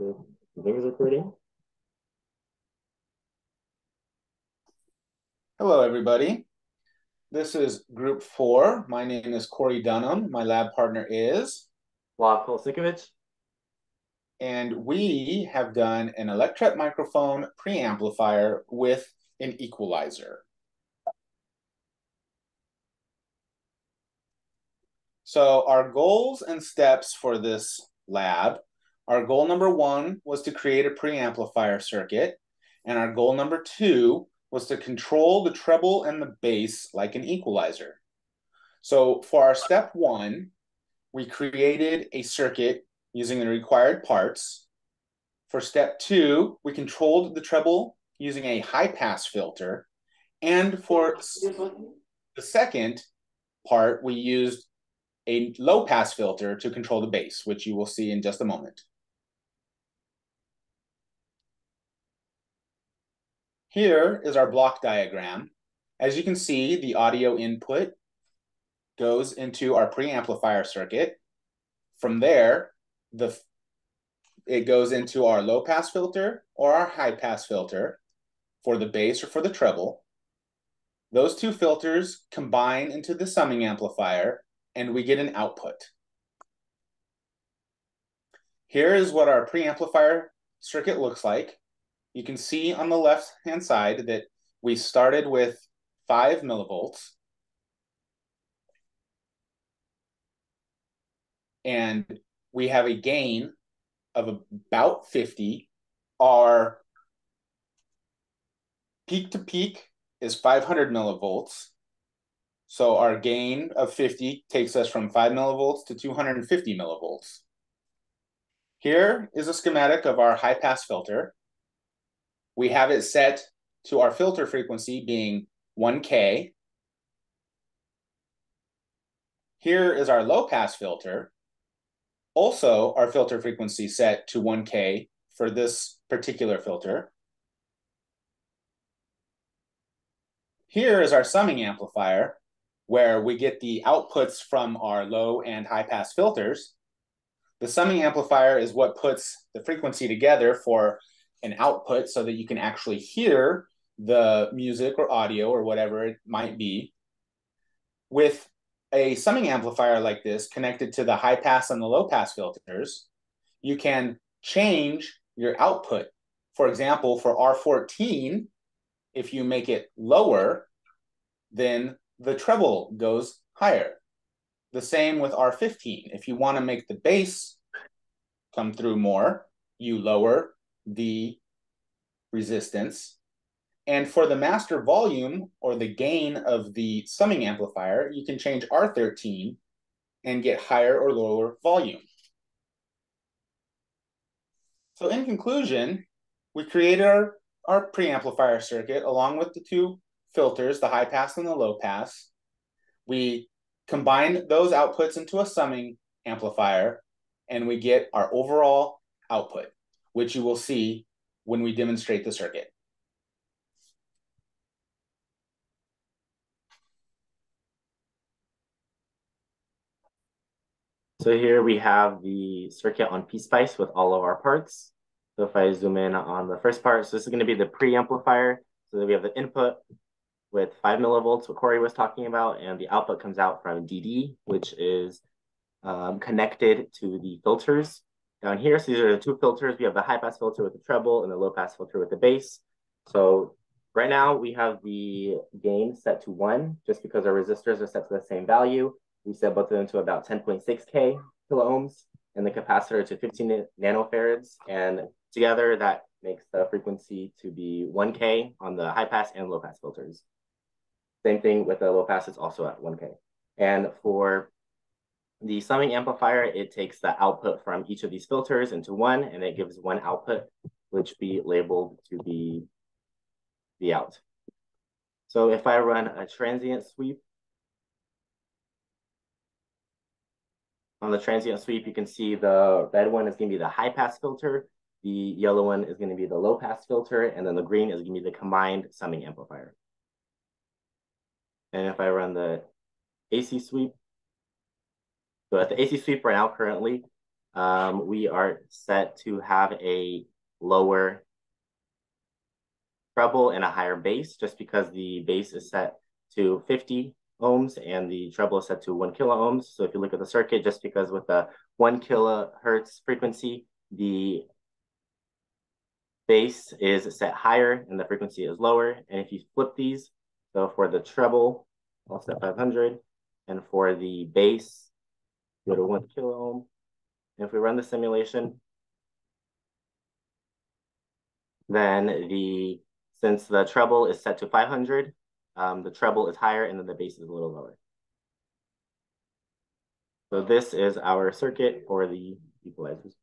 The thing recording. Hello, everybody. This is group 4. My name is Kory Dunham. My lab partner is Prof Kolesnikovich. And we have done an Electret microphone preamplifier with an equalizer. So our goals and steps for this lab, our goal number 1 was to create a preamplifier circuit, and our goal number 2 was to control the treble and the bass like an equalizer. So for our step 1, we created a circuit using the required parts. For step 2, we controlled the treble using a high-pass filter. And for the second part, we used a low-pass filter to control the bass, which you will see in just a moment. Here is our block diagram. As you can see, the audio input goes into our preamplifier circuit. From there, it goes into our low-pass filter or our high-pass filter for the bass or for the treble. Those two filters combine into the summing amplifier, and we get an output. Here is what our preamplifier circuit looks like. You can see on the left-hand side that we started with 5 millivolts. And we have a gain of about 50. Our peak to peak is 500 millivolts. So our gain of 50 takes us from 5 millivolts to 250 millivolts. Here is a schematic of our high-pass filter. We have it set to our filter frequency being 1K. Here is our low-pass filter. Also, our filter frequency set to 1K for this particular filter. Here is our summing amplifier, where we get the outputs from our low and high pass filters. The summing amplifier is what puts the frequency together for an output so that you can actually hear the music or audio or whatever it might be. With a summing amplifier like this connected to the high pass and the low pass filters, you can change your output. For example, for R14, if you make it lower, then the treble goes higher. The same with R15. If you want to make the bass come through more, you lower the resistance. And for the master volume or the gain of the summing amplifier, you can change R13 and get higher or lower volume. So in conclusion, we created our preamplifier circuit along with the two filters, the high pass and the low pass. We combine those outputs into a summing amplifier, and we get our overall output, which you will see when we demonstrate the circuit. So here we have the circuit on PSpice with all of our parts. So if I zoom in on the first part, so this is going to be the preamplifier. So then we have the input with 5 millivolts, what Kory was talking about, and the output comes out from DD, which is connected to the filters down here. So these are the two filters. We have the high pass filter with the treble and the low pass filter with the bass. So right now we have the gain set to 1 just because our resistors are set to the same value. We set both of them to about 10.6K kilo ohms and the capacitor to 15 nanofarads. And together that makes the frequency to be 1K on the high pass and low pass filters. Same thing with the low pass, it's also at 1K. And for the summing amplifier, it takes the output from each of these filters into one, and it gives one output, which be labeled to be the out. So if I run a transient sweep, on the transient sweep, you can see the red one is going to be the high pass filter, the yellow one is going to be the low pass filter, and then the green is going to be the combined summing amplifier. And if I run the AC sweep, so at the AC sweep right now currently, we are set to have a lower treble and a higher bass, just because the bass is set to 50 ohms and the treble is set to 1 kilo ohms. So if you look at the circuit, just because with the 1 kilohertz frequency, the bass is set higher and the frequency is lower. And if you flip these, so for the treble, I'll set 500, and for the bass, go to 1 kilo ohm. And if we run the simulation, then since the treble is set to 500, the treble is higher and then the bass is a little lower. So this is our circuit for the equalizers.